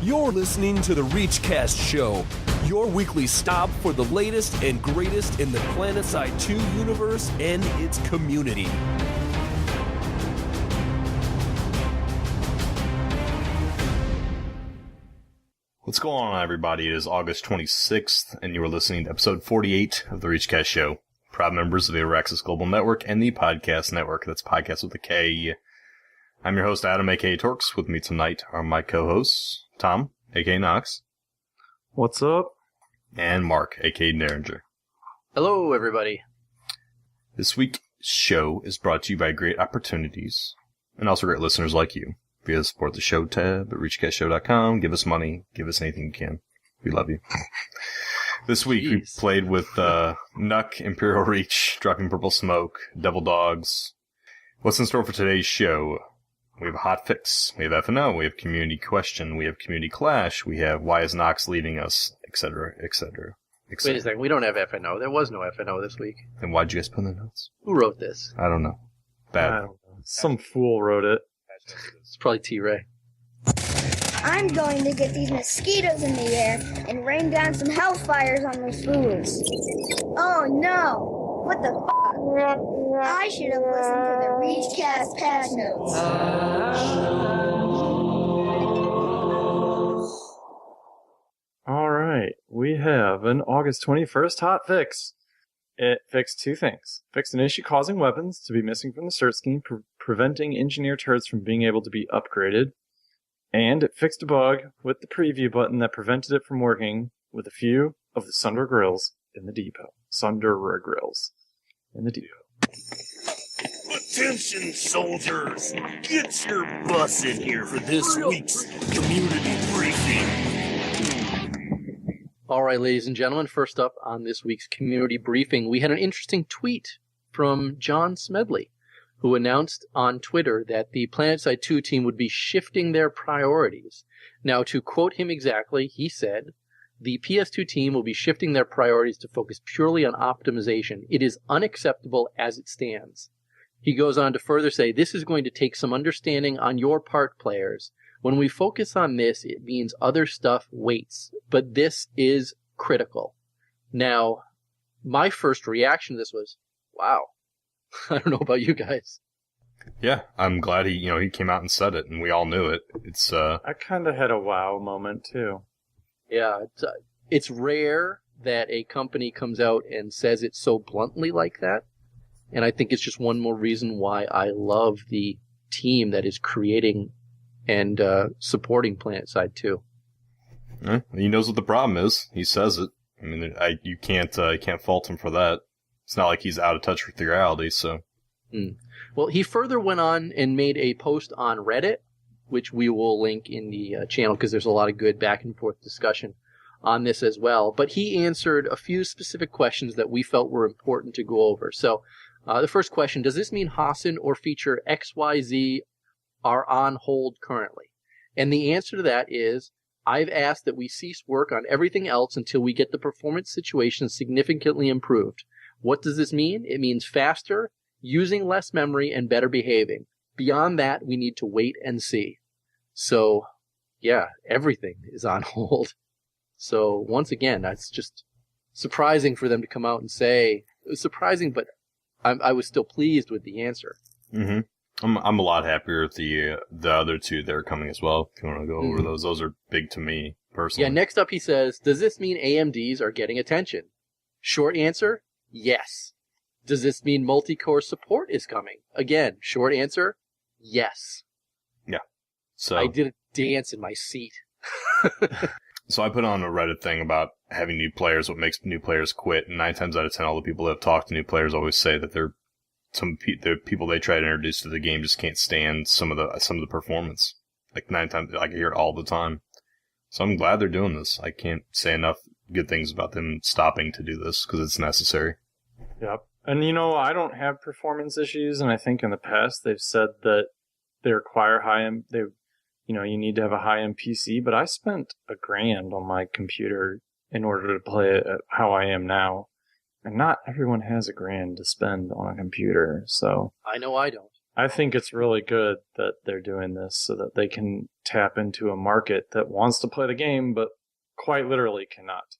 You're listening to the ReachCast show, your weekly stop for the latest and greatest in the Planetside 2 universe and its community. What's going on, everybody? It is August 26th, and you are listening to episode 48 of the ReachCast show. Proud members of the Araxis Global Network and the Podcast Network. That's podcast with a K. I'm your host, Adam, a.k.a. Torkz. With me tonight are my co-hosts, Tom, a.k.a. Noxx. What's up? And Mark, a.k.a. Deringer. Hello, everybody. This week's show is brought to you by great opportunities, and also great listeners like you. Via the Support the Show tab at ReachCastShow.com. Give us money. Give us anything you can. We love you. This week, we played with Nuck, Imperial Reach, Dropping Purple Smoke, Devil Dogs. What's in store for today's show? We have a Hotfix, we have F&O, we have Community Question, we have Community Clash, we have Why is Noxx Leaving Us, etc., etc., etc. Wait a second, we don't have F&O. There was no F&O this week. Then why'd you guys put in the notes? Who wrote this? I don't know. Bad. I don't know. Some fool wrote it. It's probably T-Ray. I'm going to get these mosquitoes in the air and rain down some hellfires on those fools. Oh no! What the f***? I should have listened to the ReachCast patch notes. Alright, we have an August 21st hotfix. It fixed two things. Fixed an issue causing weapons to be missing from the cert scheme, preventing engineer turrets from being able to be upgraded. And it fixed a bug with the preview button that prevented it from working with a few of the Sundra grills in the depot. Sundra grills in the depot. Attention, soldiers! Get your bus in here for this week's community briefing. All right, ladies and gentlemen, first up on this week's community briefing, we had an interesting tweet from John Smedley, who announced on Twitter that the Planetside 2 team would be shifting their priorities. Now, to quote him exactly, he said, "The PS2 team will be shifting their priorities to focus purely on optimization. It is unacceptable as it stands." He goes on to further say, "This is going to take some understanding on your part, players. When we focus on this, it means other stuff waits, but this is critical." Now, my first reaction to this was, wow. I don't know about you guys. Yeah, I'm glad he came out and said it, and we all knew it. It's I kind of had a wow moment, too. Yeah, it's rare that a company comes out and says it so bluntly like that. And I think it's just one more reason why I love the team that is creating and supporting Planetside 2. He knows what the problem is. He says it. I mean, you can't fault him for that. It's not like he's out of touch with reality, so. Well, he further went on and made a post on Reddit, which we will link in the channel because there's a lot of good back and forth discussion on this as well. But he answered a few specific questions that we felt were important to go over. So the first question, does this mean Hasen or feature XYZ are on hold currently? And the answer to that is, I've asked that we cease work on everything else until we get the performance situation significantly improved. What does this mean? It means faster, using less memory, and better behaving. Beyond that, we need to wait and see. So, yeah, everything is on hold. So, once again, that's just surprising for them to come out and say. It was surprising, but I was still pleased with the answer. Mm-hmm. I'm a lot happier with the other two that are coming as well. If you want to go over those are big to me personally. Yeah. Next up, he says, "Does this mean AMDs are getting attention?" Short answer: yes. Does this mean multi-core support is coming? Again, short answer: yes. Yeah. So I did a dance in my seat. So I put on a Reddit thing about having new players, what makes new players quit, and 9 times out of 10, all the people that have talked to new players always say that the people they try to introduce to the game just can't stand some of the performance. Like 9 times, I hear it all the time. So I'm glad they're doing this. I can't say enough good things about them stopping to do this because it's necessary. Yep. And I don't have performance issues, and I think in the past they've said that they require you need to have a high-end PC, but I spent $1,000 on my computer in order to play it at how I am now. And not everyone has $1,000 to spend on a computer, so. I know I don't. I think it's really good that they're doing this so that they can tap into a market that wants to play the game, but quite literally cannot.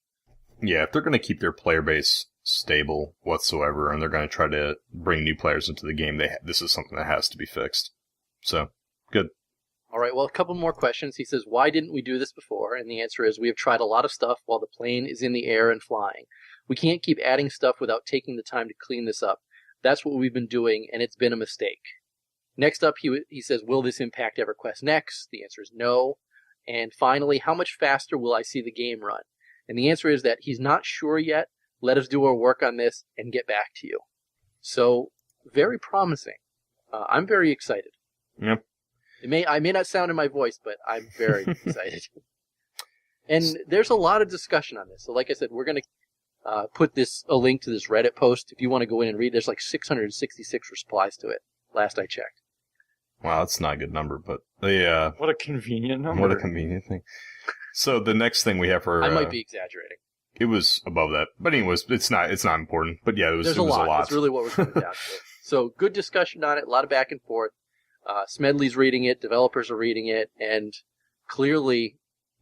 Yeah, if they're going to keep their player base stable whatsoever, and they're going to try to bring new players into the game, this is something that has to be fixed. So, good. All right, well, a couple more questions. He says, why didn't we do this before? And the answer is, we have tried a lot of stuff while the plane is in the air and flying. We can't keep adding stuff without taking the time to clean this up. That's what we've been doing, and it's been a mistake. Next up, he says, will this impact EverQuest Next? The answer is no. And finally, how much faster will I see the game run? And the answer is that he's not sure yet. Let us do our work on this and get back to you. So, very promising. I'm very excited. Yep. I may not sound in my voice, but I'm very excited. And there's a lot of discussion on this. So like I said, we're going to put a link to this Reddit post. If you want to go in and read, there's like 666 replies to it, last I checked. Wow, that's not a good number, but yeah. What a convenient number. What a convenient thing. So the next thing we have for... I might be exaggerating. It was above that. But anyways, it's not important. But yeah, it was a lot. That's really what we're coming down to. So good discussion on it, a lot of back and forth. Smedley's reading it, developers are reading it, and clearly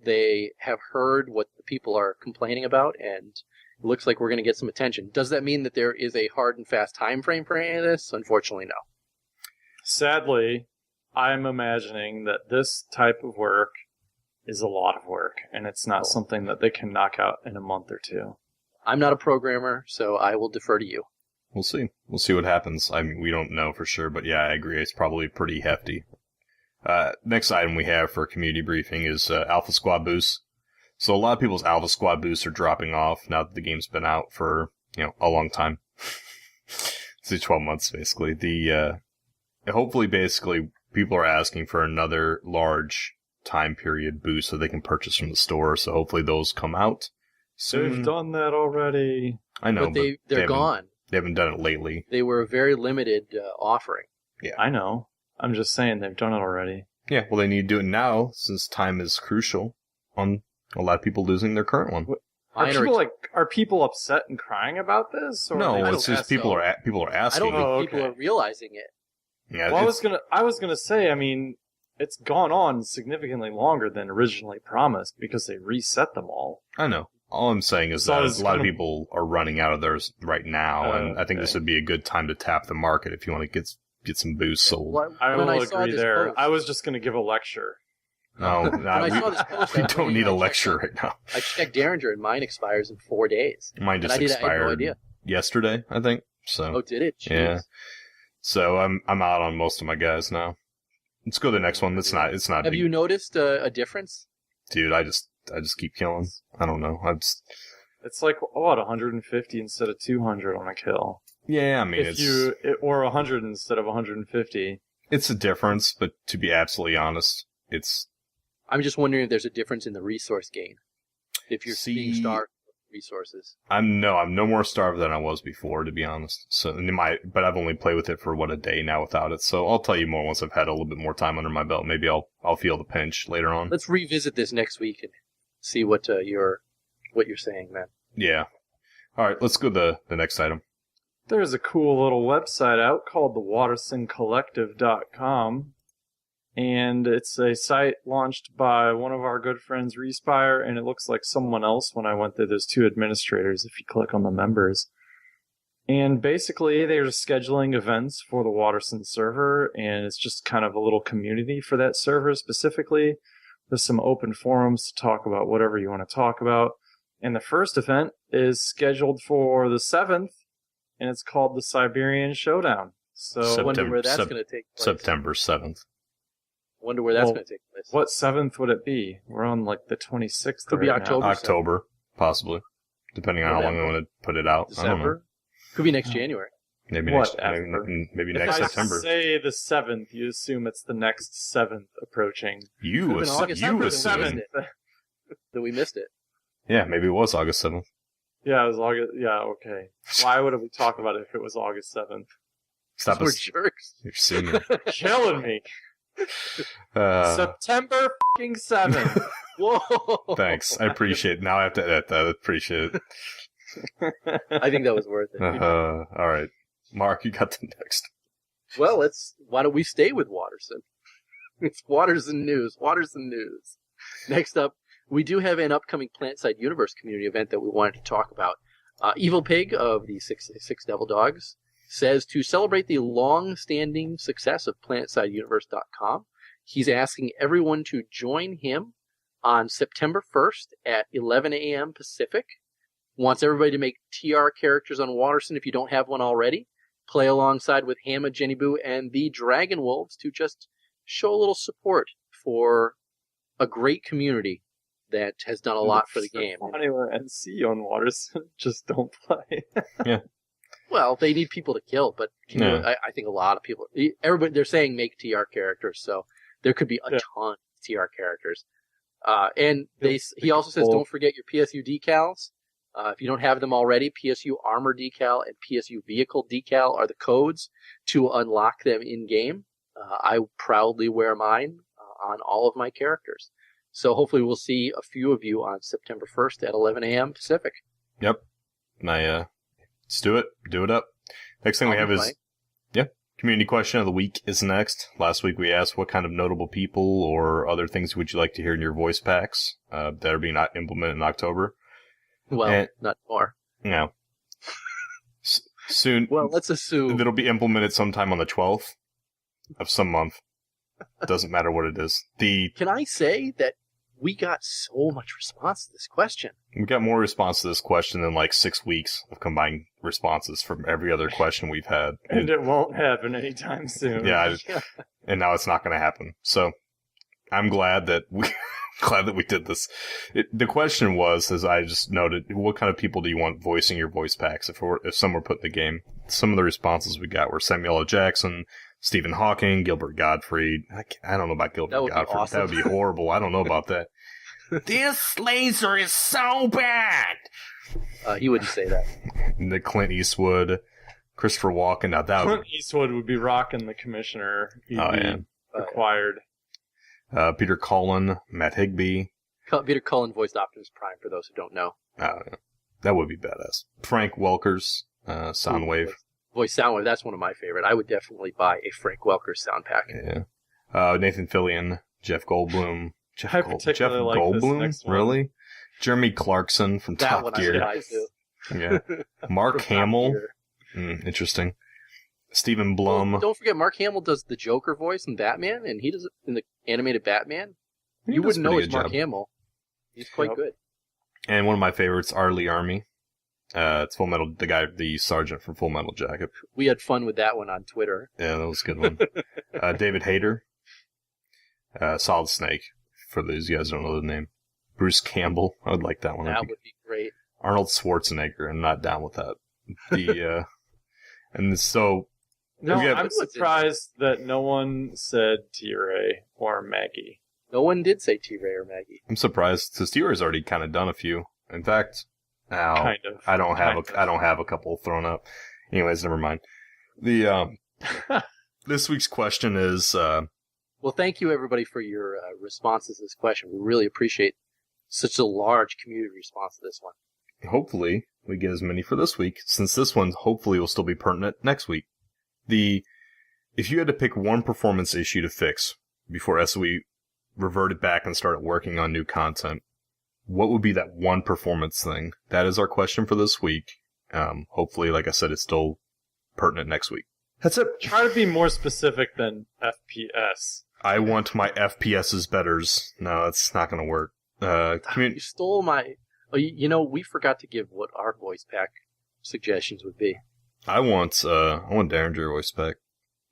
they have heard what the people are complaining about, and it looks like we're going to get some attention. Does that mean that there is a hard and fast time frame for any of this? Unfortunately, no. Sadly, I'm imagining that this type of work is a lot of work, and it's not something that they can knock out in a month or two. I'm not a programmer, so I will defer to you. We'll see. We'll see what happens. I mean, we don't know for sure, but yeah, I agree. It's probably pretty hefty. Next item we have for community briefing is Alpha Squad boosts. So a lot of people's Alpha Squad boosts are dropping off now that the game's been out for, a long time. It's 12 months, basically. Hopefully, basically, people are asking for another large time period boost so they can purchase from the store. So hopefully those come out soon. They've done that already. I know, but they're gone. They haven't done it lately. They were a very limited offering. Yeah, I know. I'm just saying they've done it already. Yeah, well, they need to do it now since time is crucial on a lot of people losing their current one. Are people upset and crying about this? Or no, it's just people are asking. I don't think people are realizing it. Yeah, well, I was gonna say, I mean, it's gone on significantly longer than originally promised because they reset them all. I know. All I'm saying is that a lot of people are running out of theirs right now, and I think this would be a good time to tap the market if you want to get some boosts sold. Well, I will agree there. I was just going to give a lecture. No, we don't need a lecture right now. I checked Deringer, and mine expires in 4 days. Mine just expired yesterday, I think. So. Oh, did it? Jeez. Yeah. So I'm out on most of my guys now. Let's go to the next one. It's not. Have you noticed a difference? Dude, I just keep killing. I don't know. It's like, 150 instead of 200 on a kill. Yeah, I mean, or 100 instead of 150. It's a difference, but to be absolutely honest, I'm just wondering if there's a difference in the resource gain. If you're being starved for resources. I'm no more starved than I was before, to be honest. So, but I've only played with it for a day now without it. So I'll tell you more once I've had a little bit more time under my belt. Maybe I'll feel the pinch later on. Let's revisit this next week and see what you're saying, man. Yeah. All right, let's go to the next item. There's a cool little website out called the WatersonCollective.com, and it's a site launched by one of our good friends, Respire, and it looks like someone else when I went there. There's 2 administrators if you click on the members. And basically, they're just scheduling events for the Waterson server, and it's just kind of a little community for that server specifically. There's some open forums to talk about whatever you want to talk about. And the first event is scheduled for the 7th, and it's called the Siberian Showdown. So I wonder where that's going to take place. September 7th. I wonder where that's going to take place. What 7th would it be? We're on like the 26th. Could be October. October, possibly. Depending on how long I want to put it out. December? I don't know. Could be next January. Maybe next September. If I say the 7th, you assume it's the next 7th approaching. You assume that we missed it. Yeah, maybe it was August 7th. Yeah, it was August. Yeah, okay. Why would we talk about it if it was August 7th? Stop We're us. jerks. You're senior. Killing me. September 7th. Whoa. Thanks. I appreciate it. Now I have to edit that. I appreciate it. I think that was worth it. All right. Mark, you got the next. Well, why don't we stay with Waterson? It's Waterson News. Waterson News. Next up, we do have an upcoming Planetside Universe community event that we wanted to talk about. Evil Pig of the Six Devil Dogs says to celebrate the long-standing success of PlanetideUniverse.com, he's asking everyone to join him on September 1st at 11 a.m. Pacific. Wants everybody to make TR characters on Waterson if you don't have one already. Play alongside with Hamma, Jenny Boo, and the Dragon Wolves to just show a little support for a great community that has done a lot for the game. Anywhere NC on Waterson, just don't play. Yeah. Well, they need people to kill, but I think a lot of people, everybody, they're saying make TR characters, so there could be a ton of TR characters. And he also says don't forget your PSU decals. If you don't have them already, PSU Armor decal and PSU Vehicle decal are the codes to unlock them in-game. I proudly wear mine on all of my characters. So hopefully we'll see a few of you on September 1st at 11 a.m. Pacific. Yep. Let's do it. Do it up. Next thing we have is, community question of the week is next. Last week we asked what kind of notable people or other things would you like to hear in your voice packs that are being implemented in October. Well, not more. No. Soon. Well, let's assume it'll be implemented sometime on the 12th of some month. Doesn't matter what it is. Can I say that we got so much response to this question? We got more response to this question than like 6 weeks of combined responses from every other question we've had. And it won't happen anytime soon. Yeah. And now it's not going to happen. So I'm glad that we did this. The question was, as I just noted, what kind of people do you want voicing your voice packs if some were put in the game? Some of the responses we got were Samuel L. Jackson, Stephen Hawking, Gilbert Gottfried. I don't know about Gilbert Gottfried. Awesome. That would be horrible. I don't know about that. This laser is so bad. He wouldn't say that. The Clint Eastwood, Christopher Walken. Now that Clint Eastwood would be rocking the commissioner. He'd be required. Peter Cullen, Matt Higbee. Peter Cullen voiced Optimus Prime, for those who don't know. That would be badass. Frank Welker's Soundwave. Voice Soundwave, that's one of my favorite. I would definitely buy a Frank Welker sound pack. Yeah. Nathan Fillion, Jeff Goldblum. Jeff particularly like Goldblum? this next one. Really? Jeremy Clarkson from That Top one Gear. I do. Yeah. Mark From Hamill. Top Gear. Interesting. Stephen Blum. Well, don't forget, Mark Hamill does the Joker voice in Batman, and he does it in the animated Batman. You wouldn't know it's Mark Hamill. He's quite good. And one of my favorites, R. Lee Army. It's Full Metal, the sergeant from Full Metal Jacket. We had fun with that one on Twitter. Yeah, that was a good one. David Hayter. Solid Snake, for those you guys don't know the name. Bruce Campbell. I would like that one. That would be great. Arnold Schwarzenegger. I'm not down with that. And so... No, I'm surprised that no one said T-Ray or Maggie. No one did say T-Ray or Maggie. I'm surprised, because T-Ray's already kind of done a few. In fact, kind of. I don't have a couple thrown up. Anyways, never mind. This week's question is... Well, thank you, everybody, for your responses to this question. We really appreciate such a large community response to this one. Hopefully, we get as many for this week, since this one hopefully will still be pertinent next week. If you had to pick one performance issue to fix before SOE reverted back and started working on new content, what would be that one performance thing? That is our question for this week. Hopefully, like I said, it's still pertinent next week. That's it. Try to be more specific than FPS. I want my FPS's betters. No, that's not going to work. You stole my... Oh, we forgot to give what our voice pack suggestions would be. I want Deringer voice pack.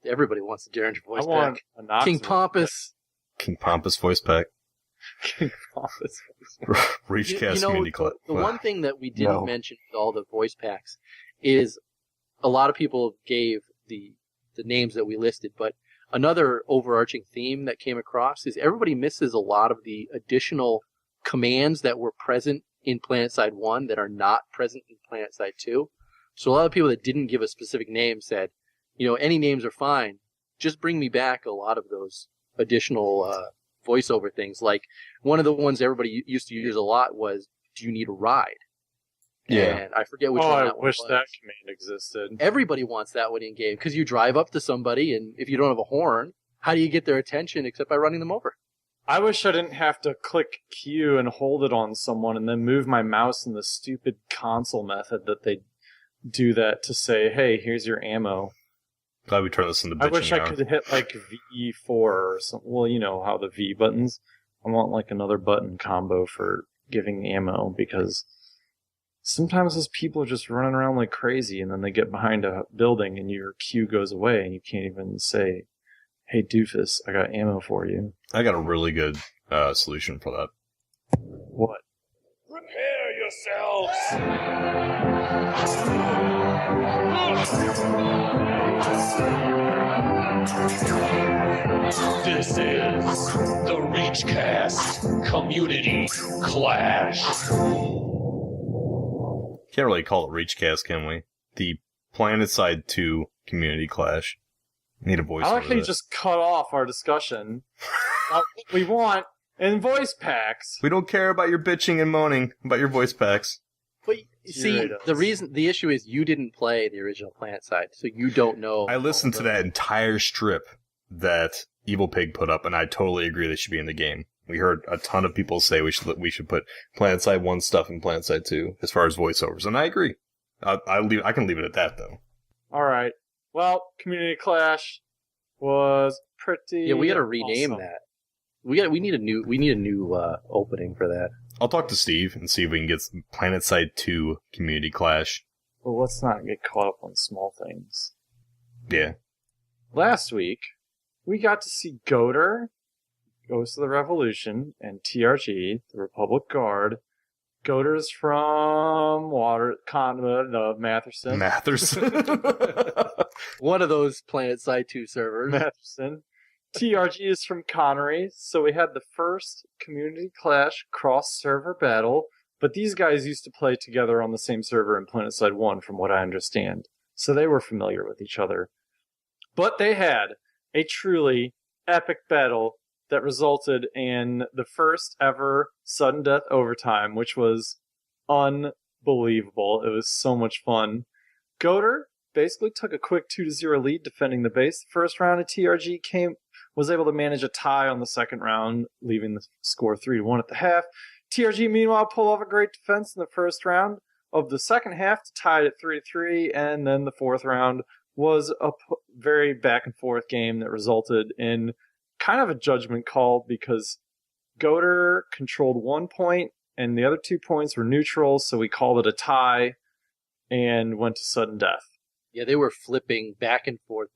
Everybody wants the Deringer voice I want pack. a Noxx King Pompous. King Pompous voice pack. King Pompous voice pack. ReachCast community club. The one thing that we didn't mention with all the voice packs is a lot of people gave the names that we listed, but another overarching theme that came across is everybody misses a lot of the additional commands that were present in Planetside 1 that are not present in Planetside 2. So a lot of people that didn't give a specific name said, any names are fine. Just bring me back a lot of those additional voiceover things. Like one of the ones everybody used to use a lot was, do you need a ride? Yeah. And I forget which Oh, one I that one wish was. that command existed. Everybody wants that one in game because you drive up to somebody, and if you don't have a horn, how do you get their attention except by running them over? I wish I didn't have to click Q and hold it on someone and then move my mouse in the stupid console method that they do that to say, hey, here's your ammo. Glad we turned this into bitching. I wish I now. could hit like V4 or something. Well, you know how the V buttons. I want like another button combo for giving ammo because sometimes those people are just running around like crazy and then they get behind a building and your Q goes away and you can't even say, hey, doofus, I got ammo for you. I got a really good solution for that. What? Prepare yourselves! This is the ReachCast Community Clash. Can't really call it ReachCast, can we? The Planetside 2 Community Clash. Need a voice. I like how you just cut off our discussion. What we want in voice packs. We don't care about your bitching and moaning about your voice packs. But see, the issue is you didn't play the original Planetside, so you don't know. I listened to that entire strip that Evil Pig put up, and I totally agree they should be in the game. We heard a ton of people say we should put Planetside 1 stuff in Planetside 2 as far as voiceovers, and I agree. I can leave it at that, though. All right. Well, Community Clash was pretty. Yeah, we got to rename awesome. that. We need a new opening for that. I'll talk to Steve and see if we can get some Planetside 2 Community Clash. Well, let's not get caught up on small things. Yeah. Last week, we got to see GOTR, Ghost of the Revolution, and TRG, the Republic Guard. GOTR's from Matherson. Matherson. One of those Planetside 2 servers. Matherson. TRG is from Connery, so we had the first Community Clash cross-server battle, but these guys used to play together on the same server in Planetside 1, from what I understand, so they were familiar with each other. But they had a truly epic battle that resulted in the first ever sudden death overtime, which was unbelievable. It was so much fun. GOTR basically took a quick 2-0 lead defending the base. The first round of TRG was able to manage a tie on the second round, leaving the score 3-1 at the half. TRG, meanwhile, pulled off a great defense in the first round of the second half to tie it at 3-3, and then the fourth round was a very back-and-forth game that resulted in kind of a judgment call because GOTR controlled 1 point, and the other 2 points were neutral, so we called it a tie and went to sudden death. Yeah, they were flipping back and forth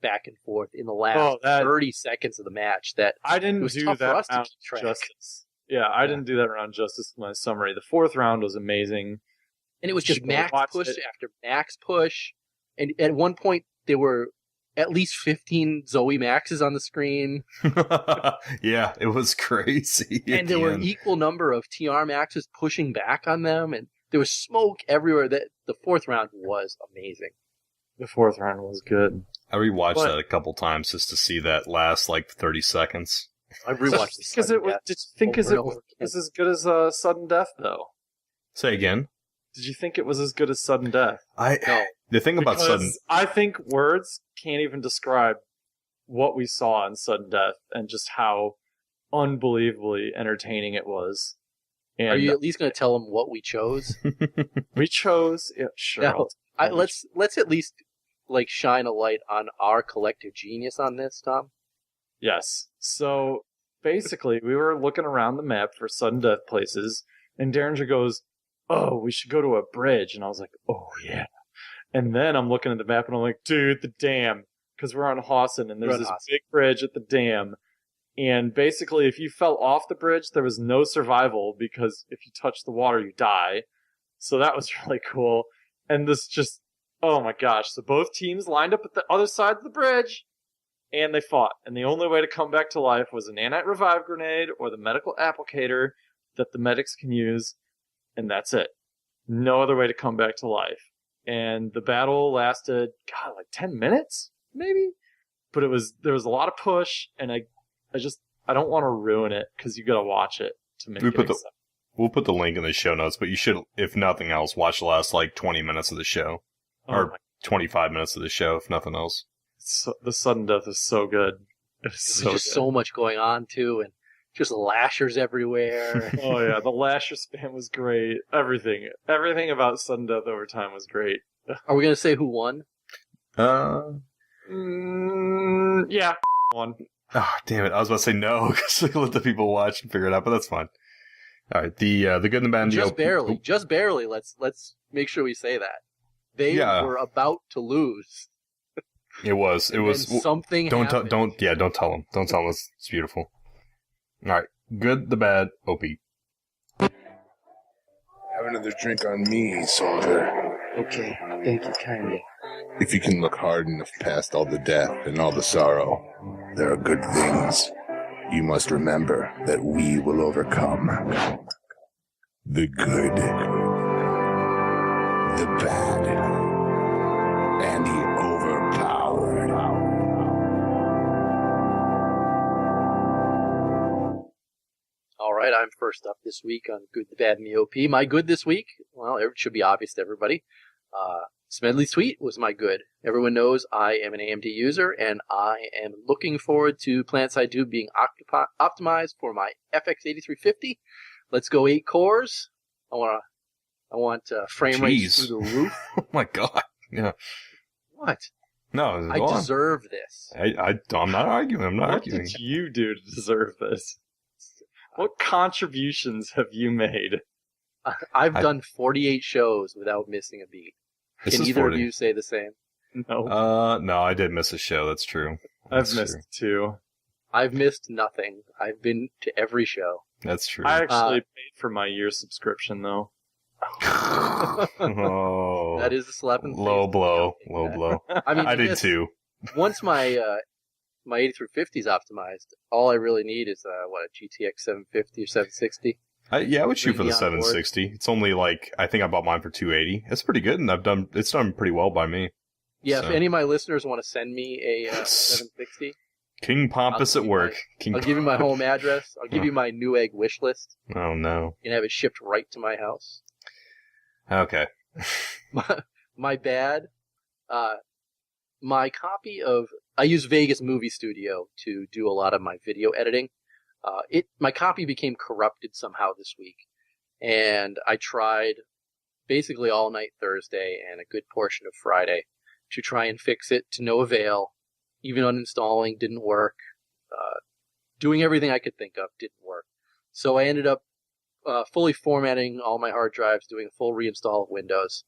in the last 30 seconds of the match. That I didn't was do tough that for us to round keep track. justice. Yeah, I didn't do that round justice in my summary. The fourth round was amazing. And it was just Should max watch push it. after max push. And at one point, there were at least 15 Zoe Maxes on the screen. Yeah, it was crazy. And there were an equal number of TR Maxes pushing back on them. And there was smoke everywhere. The fourth round was amazing. The fourth round was good. I rewatched that a couple times just to see that last 30 seconds. I rewatched the Because sudden death did you think over it and over was as good as sudden death, though? Say again. Did you think it was as good as sudden death? No. The thing about Because sudden, I think words can't even describe what we saw in sudden death and just how unbelievably entertaining it was. And Are you at least going to tell them what we chose? we chose, yeah, sure. No. Let's at least shine a light on our collective genius on this, Tom. Yes. So basically, we were looking around the map for sudden death places, and Deringer goes, "Oh, we should go to a bridge." And I was like, "Oh yeah." And then I'm looking at the map, and I'm like, "Dude, the dam," because we're on Hotfix, and there's this big bridge at the dam. And basically, if you fell off the bridge, there was no survival because if you touch the water, you die. So that was really cool. And this just, oh my gosh. So both teams lined up at the other side of the bridge, and they fought. And the only way to come back to life was a nanite revive grenade or the medical applicator that the medics can use, and that's it. No other way to come back to life. And the battle lasted, 10 minutes, maybe? But there was a lot of push, and I don't want to ruin it because you got to watch it to make it exciting. We'll put the link in the show notes, but you should, if nothing else, watch the last, 20 minutes of the show. Or 25 minutes of the show, if nothing else. The sudden death is so good. It's There's just so much going on, too, and just lashers everywhere. Oh, yeah, the lasher spam was great. Everything about sudden death over time was great. Are we going to say who won? Yeah, one. Oh, damn it. I was about to say no, because let the people watch and figure it out, but that's fine. All right, the good and the bad and the Just barely. Just barely. Let's make sure we say that. They were about to lose. It was. Something happened. Don't tell them. Don't tell them. It's beautiful. All right, good, the bad, OP. Have another drink on me, soldier. Okay, thank you kindly. If you can look hard enough past all the death and all the sorrow, there are good things. You must remember that we will overcome. The good, the bad, and the overpowered. All right, I'm first up this week on Good, the Bad, and the OP. My good this week, well, it should be obvious to everybody. Smedley Suite was my good. Everyone knows I am an AMD user, and I am looking forward to Planetside 2 being optimized for my FX 8350. Let's go 8 cores. I want frame rates through the roof. Oh my god. Yeah. What? No, I deserve this. I'm not arguing. What did you do to deserve this? What contributions have you made? I've done 48 shows without missing a beat. Can either 40. of you say the same? No. No, I did miss a show. That's true. I've missed 2. I've missed nothing. I've been to every show. That's true. I actually paid for my year subscription, though. Oh, that is a slap in the face. Low blow. I mean, I did too. Once my 8350 is optimized, all I really need is a GTX 750 or 760. I would shoot for the 760. It's only I think I bought mine for 280. It's pretty good, and it's done pretty well by me. Yeah, so. If any of my listeners want to send me a 760, King Pompous at work. I'll give you my home address. I'll give you my Newegg wish list. Oh no! You can have it shipped right to my house. Okay. My bad. My copy of I use Vegas Movie Studio to do a lot of my video editing. My copy became corrupted somehow this week, and I tried basically all night Thursday and a good portion of Friday to try and fix it to no avail. Even uninstalling didn't work. Doing everything I could think of didn't work. So I ended up fully formatting all my hard drives, doing a full reinstall of Windows,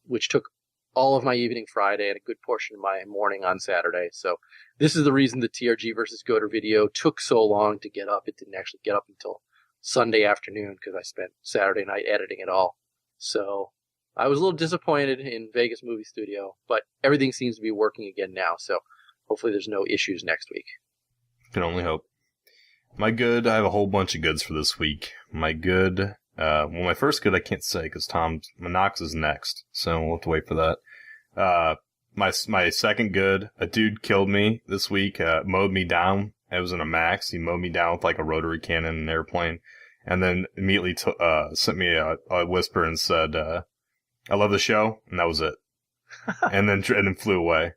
which took all of my evening Friday and a good portion of my morning on Saturday. So this is the reason the TRG versus GOTR video took so long to get up. It didn't actually get up until Sunday afternoon because I spent Saturday night editing it all. So I was a little disappointed in Vegas Movie Studio, but everything seems to be working again now. So hopefully there's no issues next week. Can only hope. My good, I have a whole bunch of goods for this week. My good, my first good I can't say because my Noxx is next, so we'll have to wait for that. My second good, a dude killed me this week, mowed me down. It was in a Max. He mowed me down with a rotary cannon in an airplane, and then immediately sent me a whisper and said, "I love the show," and that was it. and then flew away.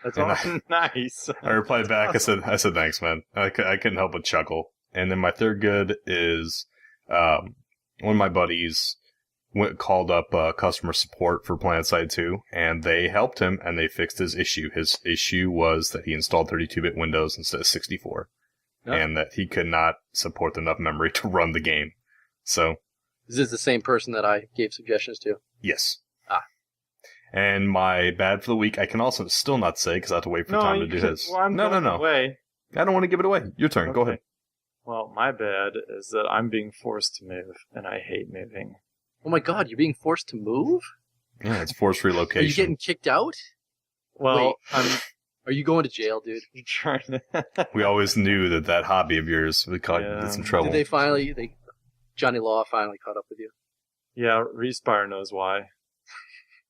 That's awesome. Nice. I replied back. Awesome. I said, "Thanks, man." I couldn't help but chuckle. And then my third good is one of my buddies called up customer support for Planetside 2, and they helped him, and they fixed his issue. His issue was that he installed 32-bit Windows instead of 64, and that he could not support enough memory to run the game. So, is this the same person that I gave suggestions to? Yes. And my bad for the week, I can also still not say because I have to wait for Tom to do his. Well, no. Away. I don't want to give it away. Your turn. Okay. Go ahead. Well, my bad is that I'm being forced to move, and I hate moving. Oh my god, you're being forced to move? Yeah, it's forced relocation. Are you getting kicked out? Well, wait, are you going to jail, dude? I'm trying to. We always knew that hobby of yours would cause you some trouble. Did they Johnny Law finally caught up with you? Yeah, Respire knows why.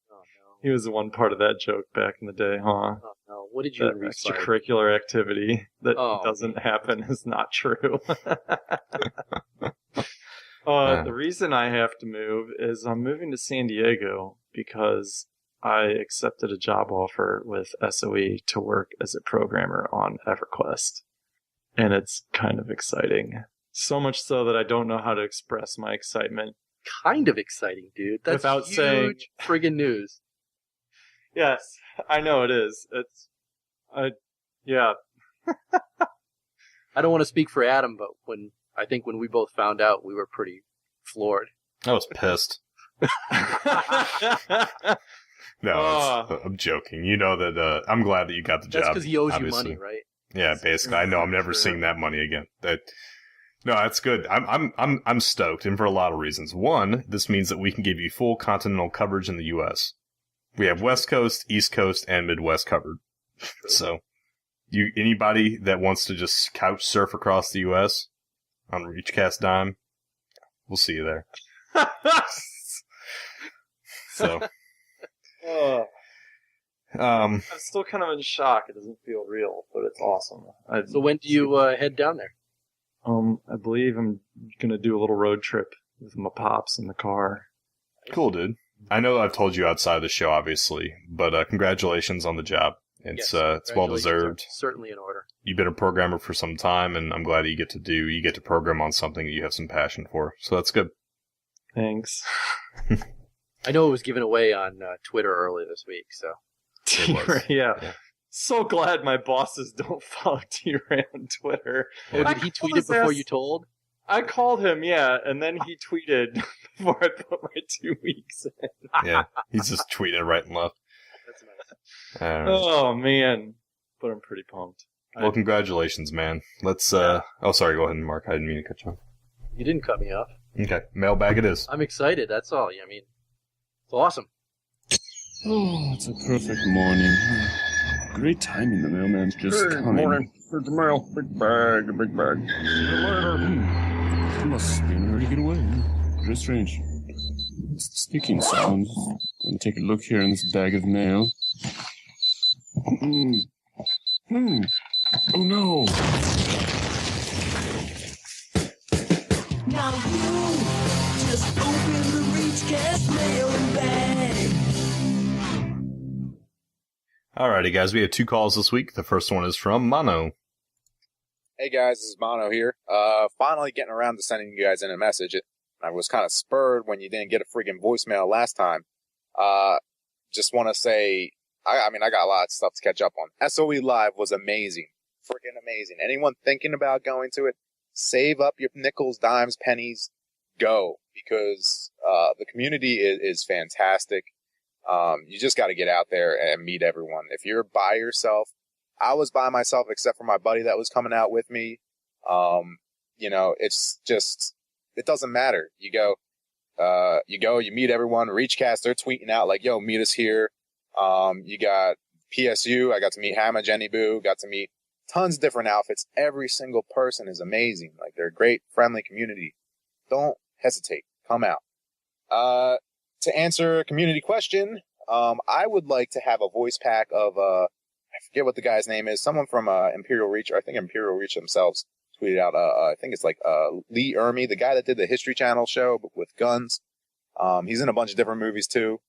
Oh no. He was the one part of that joke back in the day, huh? Oh no. What did you that extracurricular activity that doesn't happen is not true. The reason I have to move is I'm moving to San Diego because I accepted a job offer with SOE to work as a programmer on EverQuest. And it's kind of exciting. So much so that I don't know how to express my excitement. Kind of exciting, dude. That's Without huge saying friggin' news. Yes, I know it is. Yeah. I don't want to speak for Adam, but when we both found out, we were pretty floored. I was pissed. No, I'm joking. You know that I'm glad that you got the job. That's because he owes obviously. you money, right? Yeah, basically. I know I'm never seeing that money again. No, that's good. I'm stoked, and for a lot of reasons. One, this means that we can give you full continental coverage in the U.S. We have West Coast, East Coast, and Midwest covered. So, anybody that wants to just couch surf across the U.S. on ReachCast dime, we'll see you there. So, I'm still kind of in shock. It doesn't feel real, but it's awesome. So when do you head down there? I believe I'm gonna do a little road trip with my pops in the car. Cool, dude. I know I've told you outside the show, obviously, but congratulations on the job. It's well deserved. Certainly in order. You've been a programmer for some time, and I'm glad that you get to program on something that you have some passion for. So that's good. Thanks. I know it was given away on Twitter earlier this week, so. It was. Yeah. So glad my bosses don't follow T-Ray on Twitter. Oh, did he tweet it before you told? I called him, yeah, and then he tweeted before I put my 2 weeks in. Yeah, he's just tweeting right and left. That's nice. Oh, man. But I'm pretty pumped. Well, congratulations, man. Let's, oh, sorry, go ahead, Mark. I didn't mean to cut you off. You didn't cut me off. Okay, mailbag it is. I'm excited, that's all. I mean, it's awesome. Oh, it's a perfect morning. Great timing, the mailman's just coming. Morning. Here's the mail. Big bag, big bag. He must be in a hurry to get away. Very strange. It's the sneaking sound. Going to take a look here in this bag of mail. Oh no! Now you just open the ReachCast mail bag. Alrighty, guys, we have 2 calls this week. The first one is from Mono. Hey guys, this is Mono here. Finally getting around to sending you guys in a message. I was kind of spurred when you didn't get a freaking voicemail last time. Just want to say, I got a lot of stuff to catch up on. SOE Live was amazing. Freaking amazing. Anyone thinking about going to it, save up your nickels, dimes, pennies, go. Because the community is fantastic. You just got to get out there and meet everyone. If you're by yourself, I was by myself except for my buddy that was coming out with me. It's just, it doesn't matter. You you meet everyone. ReachCast, they're tweeting out like, yo, meet us here. You got PSU. I got to meet Hamma, Jenny Boo, got to meet tons of different outfits. Every single person is amazing. Like, they're a great, friendly community. Don't hesitate. Come out. To answer a community question, I would like to have a voice pack of, I forget what the guy's name is. Someone from Imperial Reach, or I think Imperial Reach themselves tweeted out, I think it's like Lee Ermey, the guy that did the History Channel show but with guns. He's in a bunch of different movies too.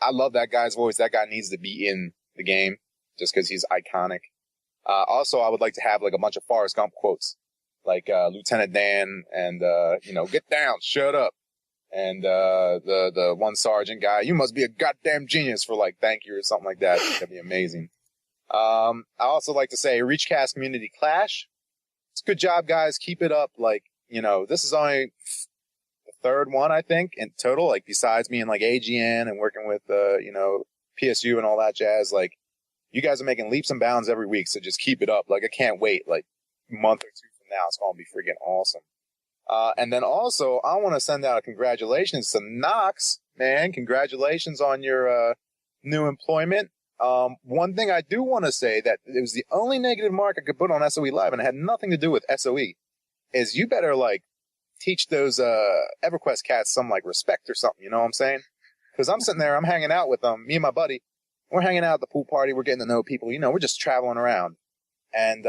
I love that guy's voice. That guy needs to be in the game just because he's iconic. Also, I would like to have like a bunch of Forrest Gump quotes, like Lieutenant Dan and get down, shut up. And the one sergeant guy, you must be a goddamn genius for like thank you or something like that. That'd be amazing. I also like to say ReachCast Community Clash. It's a good job, guys. Keep it up. Like, this is only the 3rd one, I think, in total. Like, besides me and like AGN and working with PSU and all that jazz. Like, you guys are making leaps and bounds every week. So just keep it up. Like, I can't wait. Like, a month or 2 from now, it's gonna be freaking awesome. And then also, I want to send out a congratulations to Noxx, man. Congratulations on your new employment. One thing I do want to say that it was the only negative mark I could put on SOE Live, and it had nothing to do with SOE, is you better, like, teach those EverQuest cats some, like, respect or something, you know what I'm saying? Because I'm sitting there, I'm hanging out with them, me and my buddy. We're hanging out at the pool party, we're getting to know people, we're just traveling around. And,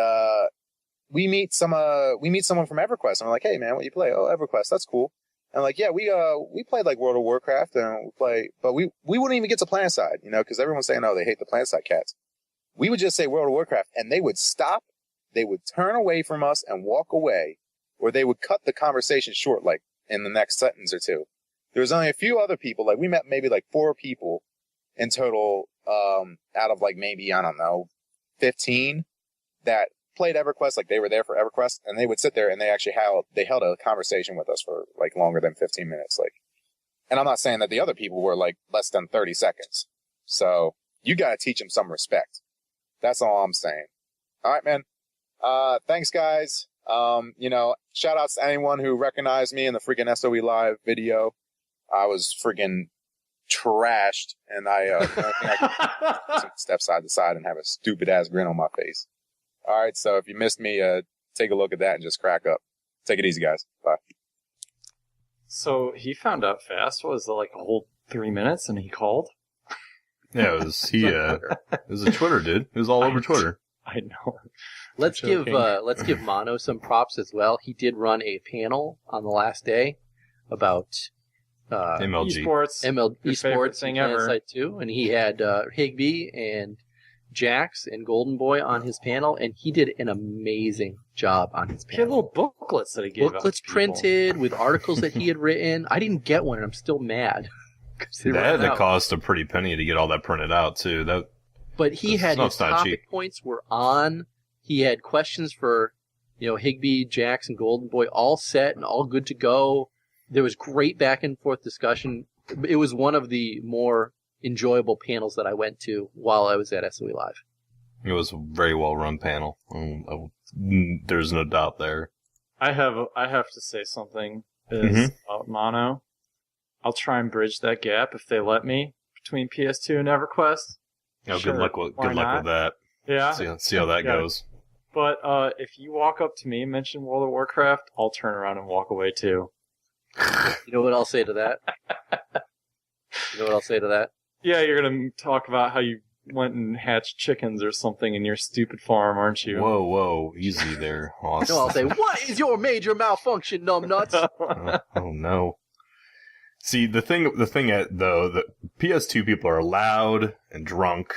we meet someone from EverQuest, and we're like, hey man, what you play? Oh, EverQuest, that's cool. And like, yeah, we played like World of Warcraft, and but we wouldn't even get to Planetside, because everyone's saying, oh, they hate the Planetside cats. We would just say World of Warcraft, and they would stop, they would turn away from us and walk away, or they would cut the conversation short, like in the next sentence or two. There was only a few other people, like we met maybe like 4 people in total, out of like maybe, I don't know, 15 that played EverQuest, like they were there for EverQuest, and they would sit there and they actually held a conversation with us for like longer than 15 minutes. Like, and I'm not saying that the other people were like less than 30 seconds. So you got to teach them some respect. That's all I'm saying. All right, man. Thanks guys. Shout outs to anyone who recognized me in the freaking SOE Live video. I was freaking trashed, and I think step side to side and have a stupid ass grin on my face. All right, so if you missed me, take a look at that and just crack up. Take it easy, guys. Bye. So he found out fast. What was it, like a whole 3 minutes, and he called? Yeah, it was it was a Twitter dude. It was all over Twitter. I know. Let's give Mono some props as well. He did run a panel on the last day about MLG. esports thing ever. Planetside 2, and he had Higby and Jax and Golden Boy on his panel, and he did an amazing job on his panel. He had little booklets that he gave out. Booklets printed with articles that he had written. I didn't get one, and I'm still mad. That had cost a pretty penny to get all that printed out too. But he had his topic points were on. He had questions for, Higby, Jax, and Golden Boy all set and all good to go. There was great back and forth discussion. It was one of the more enjoyable panels that I went to while I was at SOE Live. It was a very well run panel. There's no doubt there. I have to say something about Mono. I'll try and bridge that gap if they let me between PS2 and EverQuest. Oh, sure, good luck with that. Yeah. See how that goes. But if you walk up to me and mention World of Warcraft, I'll turn around and walk away too. You know what I'll say to that? Yeah, you're going to talk about how you went and hatched chickens or something in your stupid farm, aren't you? Whoa, easy there, Austin. No, I'll say, what is your major malfunction, numbnuts? Oh no. See, the thing, the PS2 people are loud and drunk.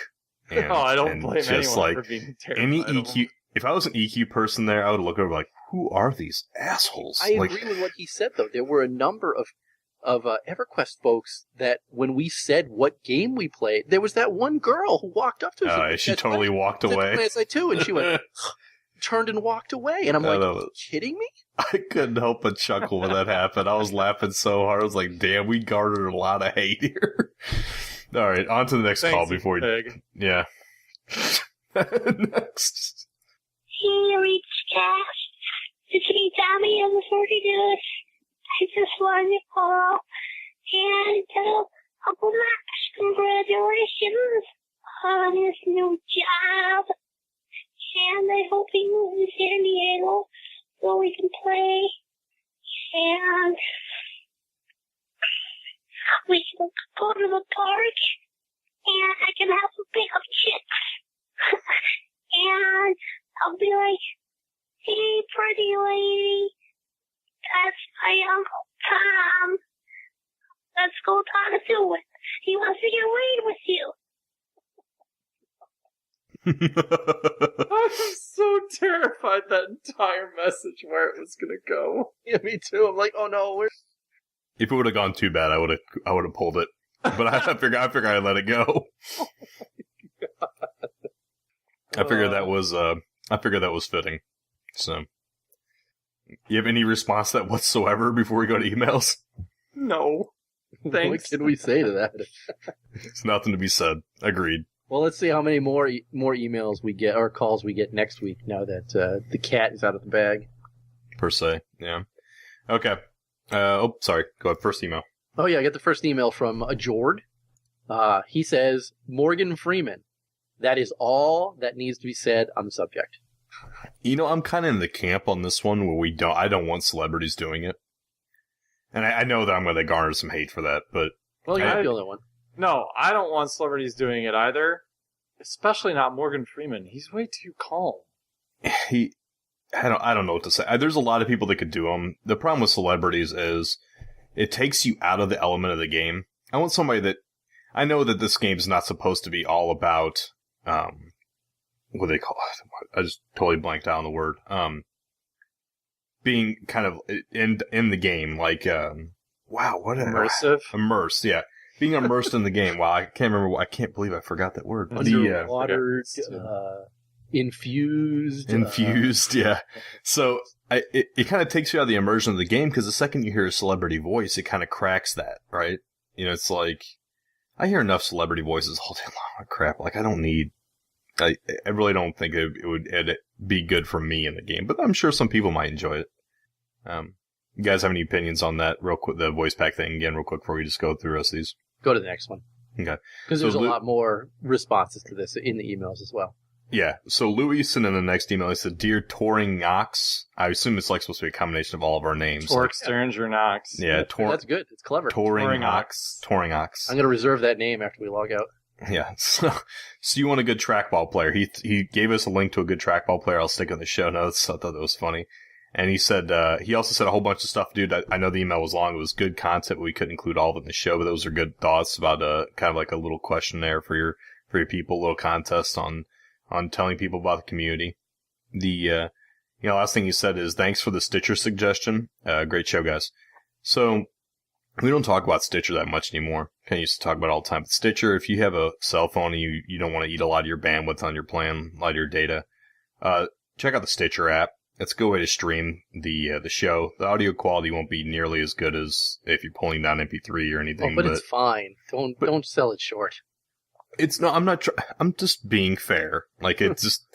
And, I don't blame just anyone for being terrified. Any EQ, if I was an EQ person there, I would look over like, who are these assholes? I agree with what he said, though. There were a number of EverQuest folks that when we said what game we played, there was that one girl who walked up to us. She totally walked away. Planetside 2, and she went, turned and walked away. And I'm like, are you kidding me? I couldn't help but chuckle when that happened. I was laughing so hard. I was like, damn, we garnered a lot of hate here. All right, on to the next call before we... Yeah. Next. Hey, ReachCast. It's me, Tommy, and the 40 Dudes. I just wanted to call and Uncle Max, congratulations on his new job. And I hope he moves to San Diego so we can play. And we can go to the park. And I can have some pickup chicks. And I'll be like, hey, pretty lady. That's my Uncle Tom. Let's go talk to him. He wants to get laid with you. I was so terrified that entire message where it was gonna go. Yeah, me too. I'm like, oh no, If it would have gone too bad, I would have pulled it. But I figured I'd let it go. Oh my God. I figured that was fitting. So, you have any response to that whatsoever before we go to emails? No. Thanks. What can we say to that? It's nothing to be said. Agreed. Well, let's see how many more emails we get or calls we get next week now that the cat is out of the bag. Per se, yeah. Okay. Sorry. Go ahead. First email. Oh, yeah, I got the first email from Jord. He says, Morgan Freeman. That is all that needs to be said on the subject. I'm kind of in the camp on this one where I don't want celebrities doing it. And I know that I'm going to garner some hate for that, but... Well, you're not the only one. No, I don't want celebrities doing it either. Especially not Morgan Freeman. He's way too calm. I don't know what to say. There's a lot of people that could do them. The problem with celebrities is it takes you out of the element of the game. I want somebody that, I know that this game's not supposed to be all about, what do they call it? I just totally blanked out on the word. Being kind of in the game, like, wow, what immersive? Immersed, yeah. Being immersed in the game. Wow, I can't believe I forgot that word. Underwater, infused. Infused, yeah. So it kind of takes you out of the immersion of the game, because the second you hear a celebrity voice, it kind of cracks that, right? You know, it's like, I hear enough celebrity voices all day long. Crap, like I don't need. I really don't think it'd be good for me in the game, but I'm sure some people might enjoy it. You guys have any opinions on that? Real quick, the voice pack thing again, real quick before we just go through the rest of these. Go to the next one. Okay, because there's a lot more responses to this in the emails as well. Yeah, so Louis sent in the next email. He said, "Dear Touring Noxx," I assume it's like supposed to be a combination of all of our names. Torkz, Deringer, Noxx. Yeah, that's good. It's clever. Touring Noxx. I'm going to reserve that name after we log out. Yeah, so you want a good trackball player. He gave us a link to a good trackball player. I'll stick in the show notes. I thought that was funny. And he said, he also said a whole bunch of stuff. Dude, I know the email was long. It was good content. We couldn't include all of it in the show, but those are good thoughts about, kind of like a little questionnaire for your people, a little contest on telling people about the community. The, last thing he said is, thanks for the Stitcher suggestion. Great show, guys. So, we don't talk about Stitcher that much anymore. Kind of used to talk about it all the time. But Stitcher, if you have a cell phone and you don't want to eat a lot of your bandwidth on your plan, a lot of your data, check out the Stitcher app. It's a good way to stream the show. The audio quality won't be nearly as good as if you're pulling down MP3 or anything. But it's fine. Don't sell it short. It's not. I'm just being fair. Like it's just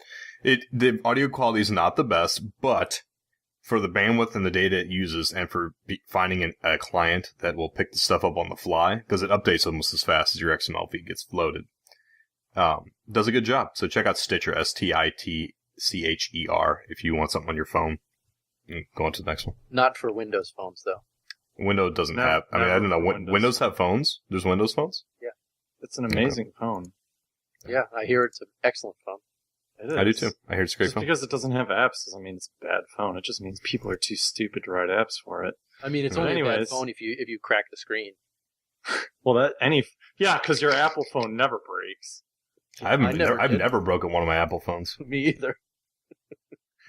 the audio quality is not the best, but for the bandwidth and the data it uses, and for finding a client that will pick the stuff up on the fly, because it updates almost as fast as your XML feed gets loaded, does a good job. So check out Stitcher, STITCHER, if you want something on your phone. Go on to the next one. Not for Windows phones, though. Windows doesn't have. I mean, I don't know. Windows have phones. There's Windows phones. Yeah, it's an amazing phone. Yeah, I hear it's an excellent phone. It is. I do too. I hear it's a great phone. Because it doesn't have apps doesn't mean it's a bad phone. It just means people are too stupid to write apps for it. I mean, it's only a bad phone if you crack the screen. Well, because your Apple phone never breaks. I've never broken one of my Apple phones. Me either.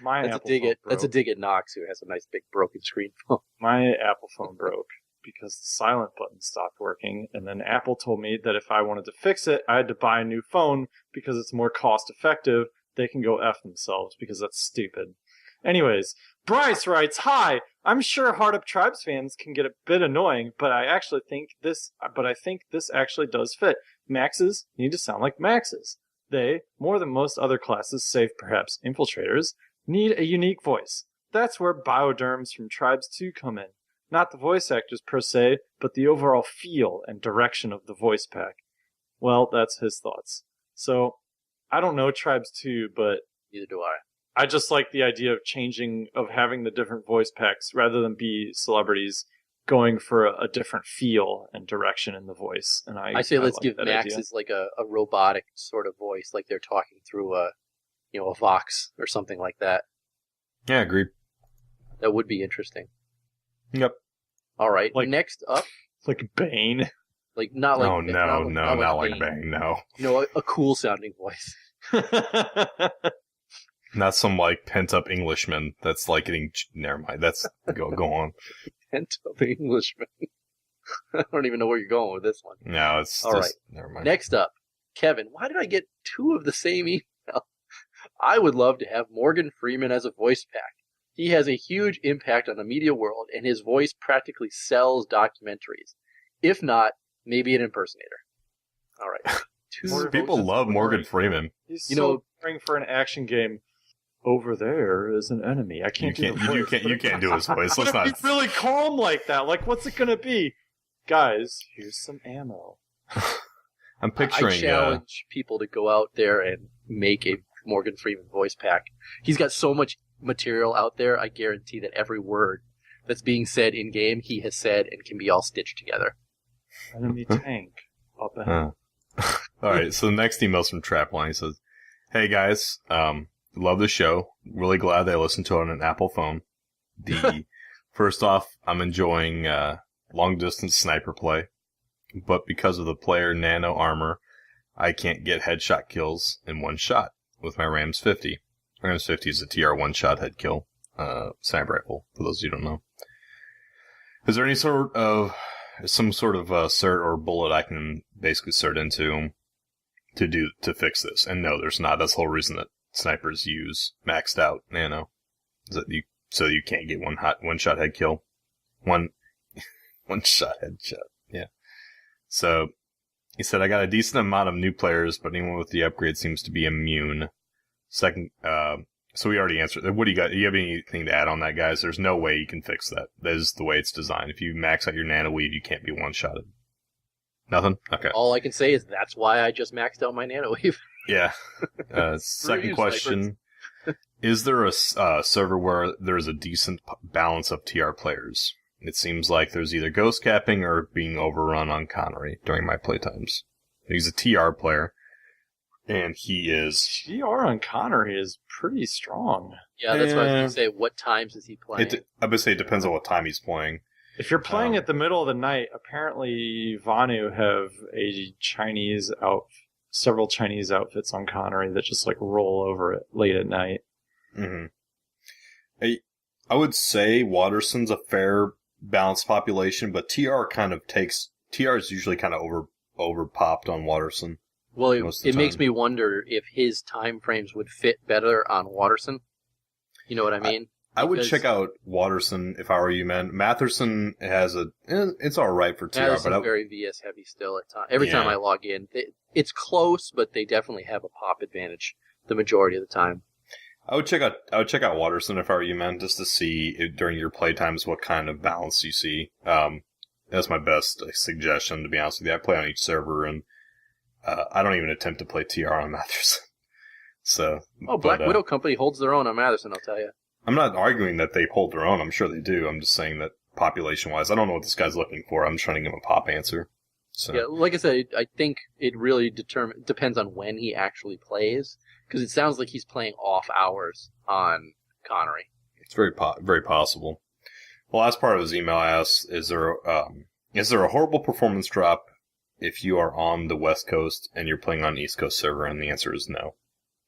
That's a dig at Noxx, who has a nice big broken screen phone. My Apple phone broke because the silent button stopped working, and then Apple told me that if I wanted to fix it, I had to buy a new phone because it's more cost effective. They can go F themselves because that's stupid. Anyways, Bryce writes, "Hi, I'm sure Hard Up Tribes fans can get a bit annoying, but I think this actually does fit. Maxes need to sound like Maxes. They, more than most other classes, save perhaps infiltrators, need a unique voice. That's where bioderms from Tribes 2 come in. Not the voice actors per se, but the overall feel and direction of the voice pack." Well, that's his thoughts. So, I don't know Tribes 2, but neither do I. I just like the idea of having the different voice packs rather than be celebrities going for a different feel and direction in the voice. And I say let's like give Maxes like a robotic sort of voice, like they're talking through a Vox or something like that. Yeah, agreed. That would be interesting. Yep. All right. Next up, like Bane. Like not like not like Bane. No. A cool sounding voice. Not some like pent up Englishman that's like getting. Never mind. That's go on. Pent up Englishman. I don't even know where you're going with this one. No, it's all right. Never mind. Next up, Kevin. Why did I get two of the same email? I would love to have Morgan Freeman as a voice pack. He has a huge impact on the media world, and his voice practically sells documentaries. If not, maybe an impersonator. All right. People love Morgan Freeman. He's preparing for an action game. Over there is an enemy. I can't do the voice. You can't do his voice. Let's not. He's really calm like that. Like, what's it gonna be? Guys, here's some ammo. I'm picturing. I challenge people to go out there and make a Morgan Freeman voice pack. He's got so much material out there. I guarantee that every word that's being said in game, he has said and can be all stitched together. Enemy tank up ahead. All right. So the next email's from Trapline. He says, "Hey guys, love the show. really glad they listened to it on an Apple phone. First off, I'm enjoying long-distance sniper play, but because of the player nano armor, I can't get headshot kills in one shot with my Rams 50. Rams 50 is a TR one-shot head kill sniper rifle, for those of you who don't know. Is there any sort of cert or bullet I can basically cert into to fix this? And no, there's not. That's the whole reason that snipers use maxed out nano, is that you can't get one shot head kill, one shot headshot. Yeah. So he said, I got a decent amount of new players, but anyone with the upgrade seems to be immune. Second, so we already answered. What do you got? Do you have anything to add on that, guys? There's no way you can fix that. That is the way it's designed. If you max out your nano weave, you can't be one-shotted. Nothing? Okay. All I can say is that's why I just maxed out my nano weave. Yeah. Second question. Is there a server where there's a decent balance of TR players? It seems like there's either ghost capping or being overrun on Connery during my playtimes. He's a TR player. And he is... GR on Connery is pretty strong. Yeah, that's what I was going to say. What times is he playing? I would say it depends on what time he's playing. If you're playing at the middle of the night, apparently Vanu have several Chinese outfits on Connery that just like roll over it late at night. Mm-hmm. I would say Waterson's a fair balanced population, but TR is usually kind of over popped on Waterson. Well, it makes me wonder if his time frames would fit better on Waterson. You know what I mean? I would check out Waterson if I were you, man. Matherson has it's all right for TR, Matterson's very VS heavy still at time. Every time I log in, it's close, but they definitely have a pop advantage the majority of the time. I would check out Waterson if I were you, man, just to see during your playtimes what kind of balance you see. That's my best suggestion, to be honest with you. I play on each server, and I don't even attempt to play TR on Matherson. So, Black Widow Company holds their own on Matherson, I'll tell you. I'm not arguing that they hold their own. I'm sure they do. I'm just saying that population-wise, I don't know what this guy's looking for. I'm just trying to give him a pop answer. So. Yeah, like I said, I think it really depends on when he actually plays, because it sounds like he's playing off hours on Connery. It's very possible. The last part of his email asks, is there a horrible performance drop if you are on the West Coast and you're playing on an East Coast server? And the answer is no.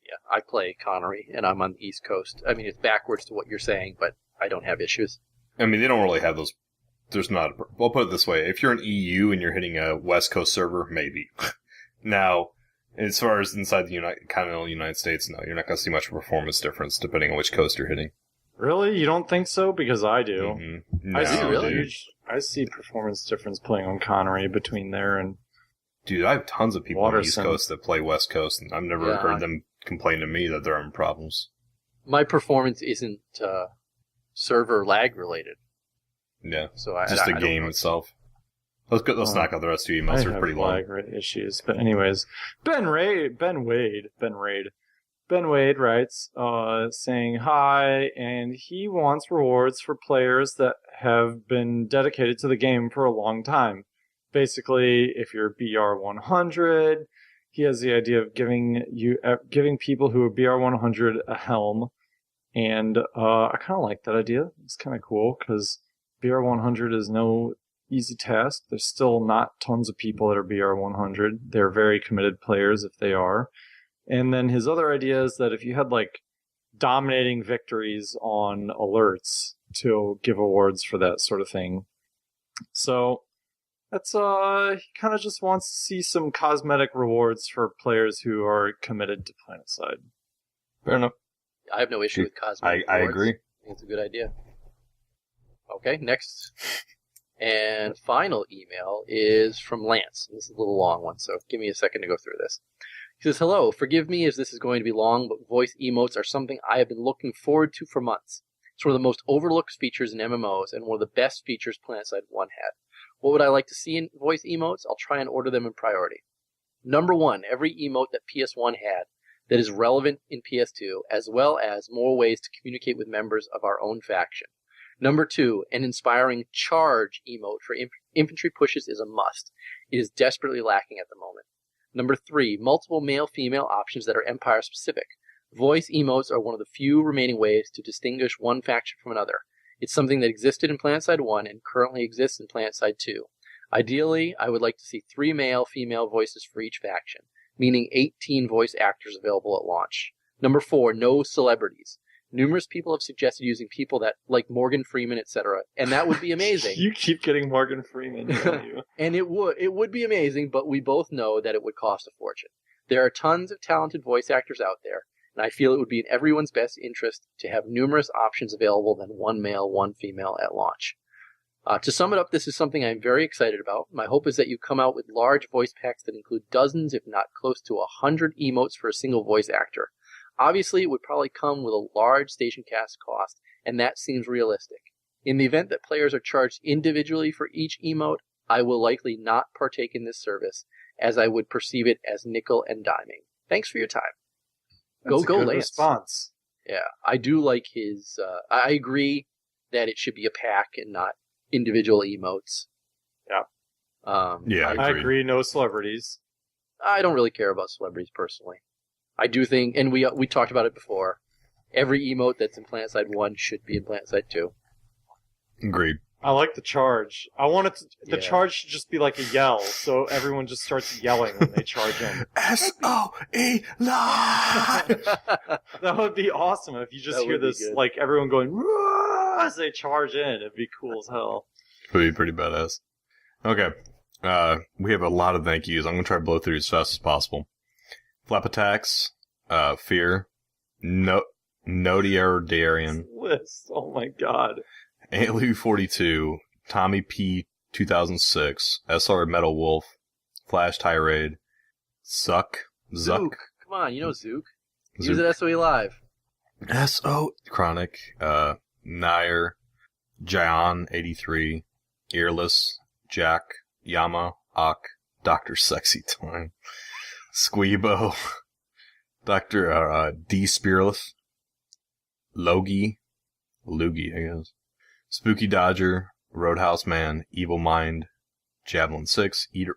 Yeah, I play Connery, and I'm on the East Coast. I mean, it's backwards to what you're saying, but I don't have issues. I mean, they don't really have those. There's not. I'll put it this way: if you're an EU and you're hitting a West Coast server, maybe. Now, as far as inside the continental United States, no, you're not going to see much performance difference depending on which coast you're hitting. Really? You don't think so? Because I do. Mm-hmm. No, I see really. I see performance difference playing on Connery between there and. Dude, I have tons of people Waterson. on the East Coast that play West Coast, and I've never heard them complain to me that they're having problems. My performance isn't server lag related. Yeah, so just the game itself. Let's knock out the rest of your emails. They're pretty long. Lag issues, but anyways, Ben Wade writes, saying hi, and he wants rewards for players that have been dedicated to the game for a long time. Basically, if you're BR 100, he has the idea of giving people who are BR 100 a helm, and I kind of like that idea. It's kind of cool because BR 100 is no easy task. There's still not tons of people that are BR 100. They're very committed players if they are. And then his other idea is that if you had like dominating victories on alerts to give awards for that sort of thing. So that's he kind of just wants to see some cosmetic rewards for players who are committed to Planetside. Fair enough. I have no issue with cosmetic I rewards. agree. I think it's a good idea. Okay, next and final email is from Lance. This is a little long one, so give me a second to go through this. He says, hello, forgive me as this is going to be long, but voice emotes are something I have been looking forward to for months. It's one of the most overlooked features in MMOs and one of the best features Planetside 1 had. What would I like to see in voice emotes? I'll try and order them in priority. Number 1, every emote that PS1 had that is relevant in PS2, as well as more ways to communicate with members of our own faction. Number 2, an inspiring charge emote for infantry pushes is a must. It is desperately lacking at the moment. Number 3, multiple male-female options that are Empire-specific. Voice emotes are one of the few remaining ways to distinguish one faction from another. It's something that existed in Planetside 1 and currently exists in Planetside 2. Ideally, I would like to see 3 male-female voices for each faction, meaning 18 voice actors available at launch. Number 4, no celebrities. Numerous people have suggested using people that like Morgan Freeman, etc., and that would be amazing. You keep getting Morgan Freeman, don't you? And it would be amazing, but we both know that it would cost a fortune. There are tons of talented voice actors out there, and I feel it would be in everyone's best interest to have numerous options available than 1 male, 1 female at launch. To sum it up, this is something I'm very excited about. My hope is that you come out with large voice packs that include dozens, if not close to 100 emotes for a single voice actor. Obviously, it would probably come with a large station cast cost, and that seems realistic. In the event that players are charged individually for each emote, I will likely not partake in this service, as I would perceive it as nickel and diming. Thanks for your time. That's Go, a good Lance. response. Yeah, I do like his... I agree that it should be a pack and not individual emotes. Yeah. Yeah, I agree. No celebrities. I don't really care about celebrities personally. I do think, and we talked about it before, every emote that's in Planetside 1 should be in Planetside 2. Agreed. I like the charge. I want it to, the charge should just be like a yell, so everyone just starts yelling when they charge in. SOE live! That would be awesome if you just That hear would be this, good. like everyone going "Rah!" as they charge in. It'd be cool as hell. Would be pretty badass. Okay. We have a lot of thank yous. I'm going to try to blow through as fast as possible. Flap Attacks, Fear, Notier Darian, List. Oh my god. Antlu 42, Tommy P 2006, SR Metal Wolf, Flash Tirade, Zuck. Zook. Come on, you know Zook. He was Zook. at SOE Live. SO Chronic, Nair, Jayon 83, Earless, Jack, Yama, Ak, Dr. Sexy Time, Squeebo, Dr. D. Spearless, Loogie, I guess, Spooky Dodger, Roadhouse Man, Evil Mind, Javelin 6, Eater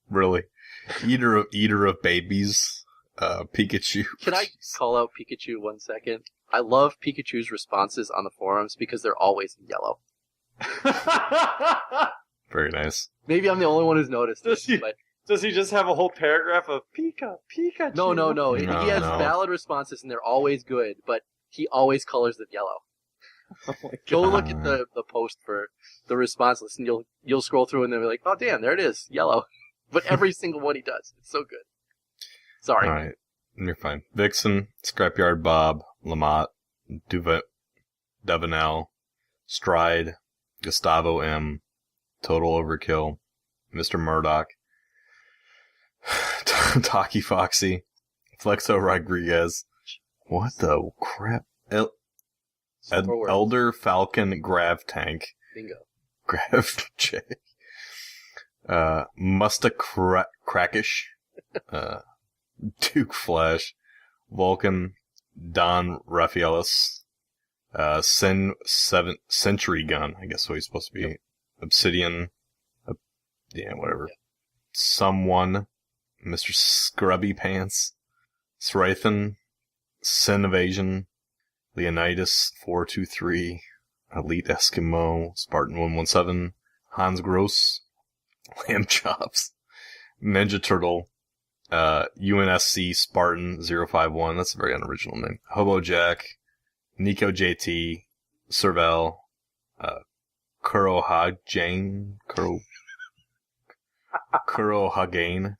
of Babies, Pikachu. Can I call out Pikachu 1 second? I love Pikachu's responses on the forums because they're always in yellow. Very nice. Maybe I'm the only one who's noticed this, but... Does he just have a whole paragraph of Pikachu? No. He has no. valid responses, and they're always good, but he always colors them yellow. Oh my Go God. look at the post for the response list, and you'll scroll through, and they'll be like, oh, damn, there it is, yellow. But every single one he does. It's so good. Sorry. All right. You're fine. Vixen, Scrapyard Bob, Lamont, Devanel, Stride, Gustavo M, Total Overkill, Mr. Murdoch, Taki Foxy, Flexo Rodriguez. What the crap? Elder Falcon Grav Tank. Bingo. Grav J. Musta Crackish. Duke Flash. Vulcan. Don Raphaelis. Century Gun. I guess what he's supposed to be. Yep. Obsidian. Yeah, whatever. Yep. Someone. Mr. Scrubby Pants. Srathan. Sin Evasion. Leonidas 423. Elite Eskimo. Spartan 117. Hans Gross. Lamb Chops. Ninja Turtle. UNSC Spartan 051. That's a very unoriginal name. Hobo Jack. Nico JT. Servel. Kuro Hagane. Kurohagane.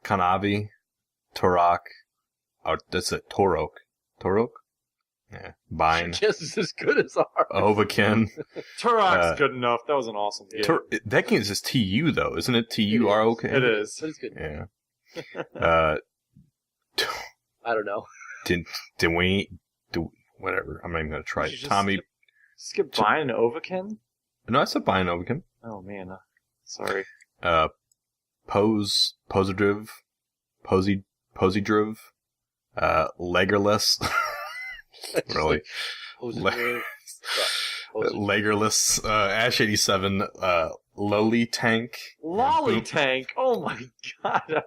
Kanavi. Torok. Oh, that's it. Torok. Yeah. Bine. Just as good as ours. Ovakin. Turok's good enough. That was an awesome game. That game is just TU, though, isn't it? TUROK? It is. But it's good. Yeah. I don't know. Whatever. I'm not even going to try it. Did you Tommy. Skip Bine and Ovakin? No, I said Bine Ovakin. Oh, man. Sorry. Posidriv. Legerless. Really? Posidriv. Legerless. Ash 87. Lolly Tank. Lolly Tank. Oh my god.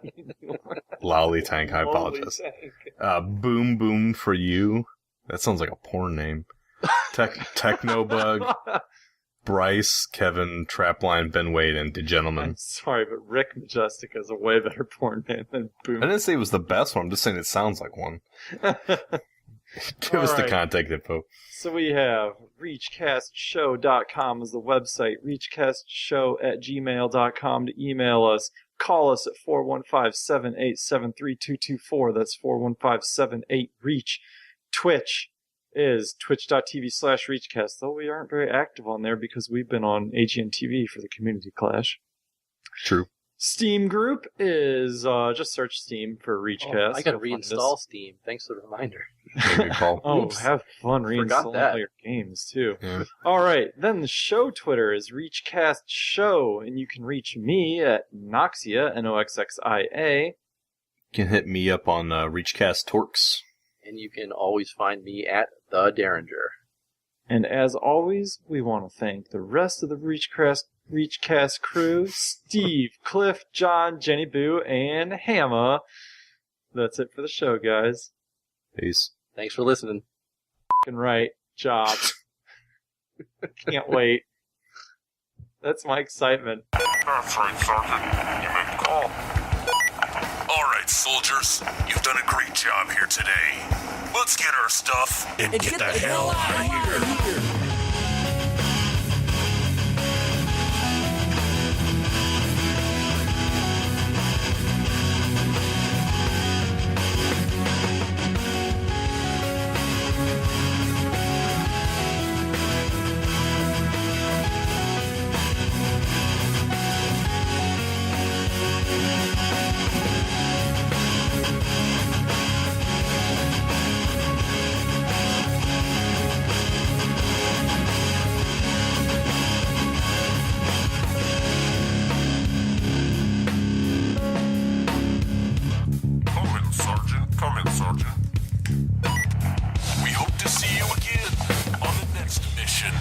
Lolly Tank. I apologize. Boom Boom for You. That sounds like a porn name. Technobug. Bryce, Kevin, Trapline, Ben Wade, and The Gentleman. I'm sorry, but Rick Majestic is a way better porn name than Boom. I didn't say it was the best one. I'm just saying it sounds like one. Give us the contact info. So we have ReachCastShow.com is the website, ReachCastShow@gmail.com to email us. Call us at 415-787-3224. That's 415-78-REACH. Twitch is twitch.tv/ReachCast, though we aren't very active on there because we've been on AGN TV for the Community Clash. True. Steam group is just search Steam for ReachCast. I got to reinstall Steam. Thanks for the reminder. Have fun reinstalling all your games too. Yeah. All right, then the show Twitter is ReachCast Show, and you can reach me at Noxxia, Noxxia. You can hit me up on ReachCast Torkz. And you can always find me at The Deringer. And as always, we want to thank the rest of the ReachCast crew, Steve, Cliff, John, Jenny Boo, and Hamma. That's it for the show, guys. Peace. Thanks for listening. Right job. Can't wait. That's my excitement. That's right, Sergeant. You made the call. All right, soldiers. You've done a great job here today. Let's get our stuff and get the hell out of here. Sergeant. We hope to see you again on the next mission.